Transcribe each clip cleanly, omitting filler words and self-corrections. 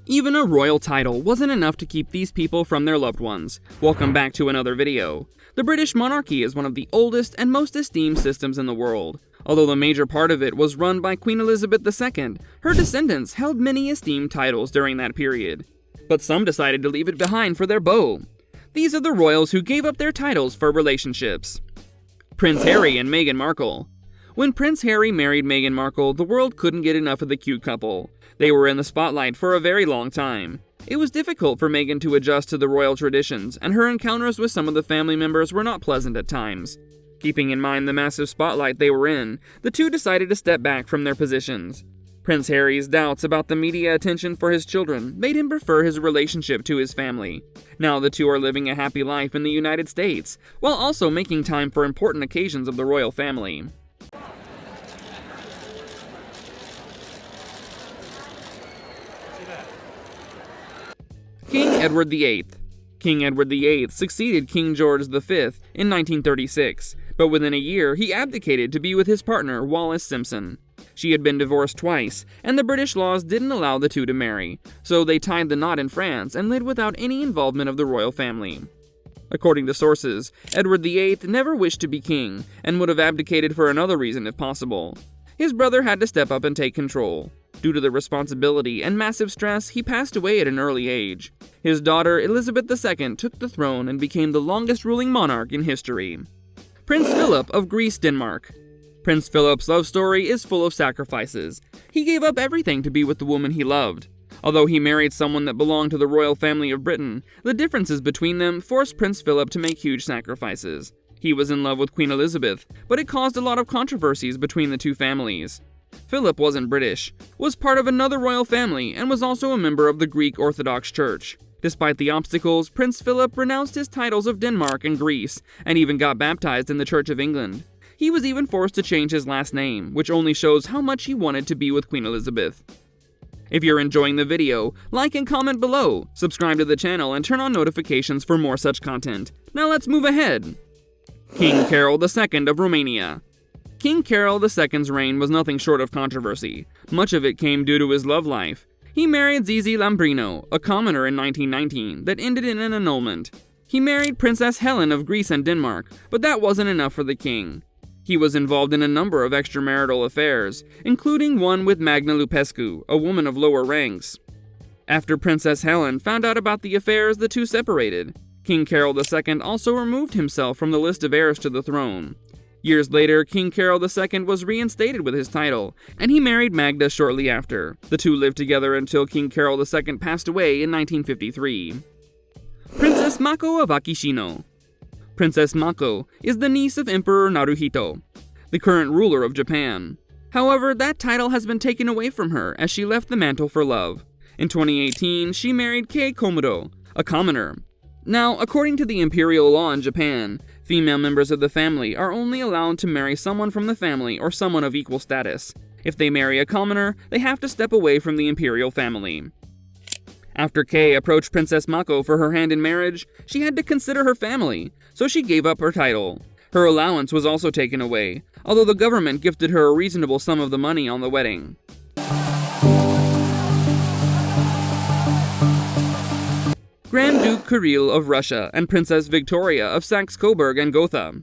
Even a royal title wasn't enough to keep these people from their loved ones. Welcome back to another video. The British monarchy is one of the oldest and most esteemed systems in the world. Although the major part of it was run by Queen Elizabeth II, her descendants held many esteemed titles during that period. But some decided to leave it behind for their beau. These are the royals who gave up their titles for relationships. Prince Harry and Meghan Markle. When Prince Harry married Meghan Markle, the world couldn't get enough of the cute couple. They were in the spotlight for a very long time. It was difficult for Meghan to adjust to the royal traditions, and her encounters with some of the family members were not pleasant at times. Keeping in mind the massive spotlight they were in, the two decided to step back from their positions. Prince Harry's doubts about the media attention for his children made him prefer his relationship to his family. Now the two are living a happy life in the United States, while also making time for important occasions of the royal family. King Edward VIII. King Edward VIII succeeded King George V in 1936, but within a year he abdicated to be with his partner Wallis Simpson. She had been divorced twice, and the British laws didn't allow the two to marry, so they tied the knot in France and lived without any involvement of the royal family. According to sources, Edward VIII never wished to be king, and would have abdicated for another reason if possible. His brother had to step up and take control. Due to the responsibility and massive stress, he passed away at an early age. His daughter, Elizabeth II, took the throne and became the longest ruling monarch in history. Prince Philip of Greece, Denmark. Prince Philip's love story is full of sacrifices. He gave up everything to be with the woman he loved. Although he married someone that belonged to the royal family of Britain, the differences between them forced Prince Philip to make huge sacrifices. He was in love with Queen Elizabeth, but it caused a lot of controversies between the two families. Philip wasn't British, was part of another royal family, and was also a member of the Greek Orthodox Church. Despite the obstacles, Prince Philip renounced his titles of Denmark and Greece, and even got baptized in the Church of England. He was even forced to change his last name, which only shows how much he wanted to be with Queen Elizabeth. If you're enjoying the video, like and comment below, subscribe to the channel, and turn on notifications for more such content. Now let's move ahead. King Kirill II of Romania. King Kirill II's reign was nothing short of controversy. Much of it came due to his love life. He married Zizi Lambrino, a commoner in 1919, that ended in an annulment. He married Princess Helen of Greece and Denmark, but that wasn't enough for the king. He was involved in a number of extramarital affairs, including one with Magna Lupescu, a woman of lower ranks. After Princess Helen found out about the affairs, the two separated. King Kirill II also removed himself from the list of heirs to the throne. Years later, King Kirill II was reinstated with his title, and he married Magda shortly after. The two lived together until King Kirill II passed away in 1953. Princess Mako of Akishino. Princess Mako is the niece of Emperor Naruhito, the current ruler of Japan. However, that title has been taken away from her as she left the mantle for love. In 2018, she married Kei Komodo, a commoner. Now, according to the imperial law in Japan, female members of the family are only allowed to marry someone from the family or someone of equal status. If they marry a commoner, they have to step away from the imperial family. After Kei approached Princess Mako for her hand in marriage, she had to consider her family, so she gave up her title. Her allowance was also taken away, although the government gifted her a reasonable sum of the money on the wedding. Grand Duke Kirill of Russia and Princess Victoria of Saxe-Coburg and Gotha.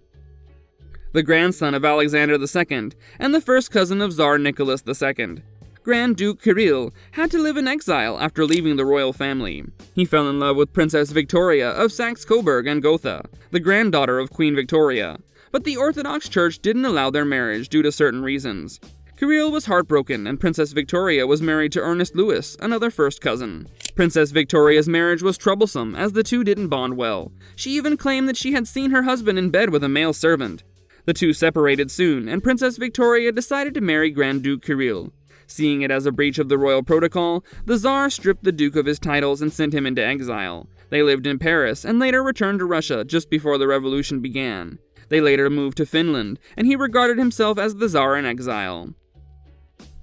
The grandson of Alexander II and the first cousin of Tsar Nicholas II. Grand Duke Kirill had to live in exile after leaving the royal family. He fell in love with Princess Victoria of Saxe-Coburg and Gotha, the granddaughter of Queen Victoria, but the Orthodox Church didn't allow their marriage due to certain reasons. Kirill was heartbroken, and Princess Victoria was married to Ernest Louis, another first cousin. Princess Victoria's marriage was troublesome as the two didn't bond well. She even claimed that she had seen her husband in bed with a male servant. The two separated soon, and Princess Victoria decided to marry Grand Duke Kirill. Seeing it as a breach of the royal protocol, the Tsar stripped the Duke of his titles and sent him into exile. They lived in Paris and later returned to Russia just before the revolution began. They later moved to Finland, and he regarded himself as the Tsar in exile.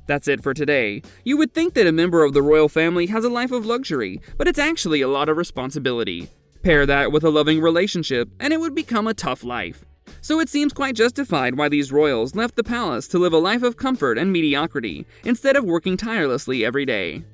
That's it for today. You would think that a member of the royal family has a life of luxury, but it's actually a lot of responsibility. Pair that with a loving relationship, and it would become a tough life. So it seems quite justified why these royals left the palace to live a life of comfort and mediocrity, instead of working tirelessly every day.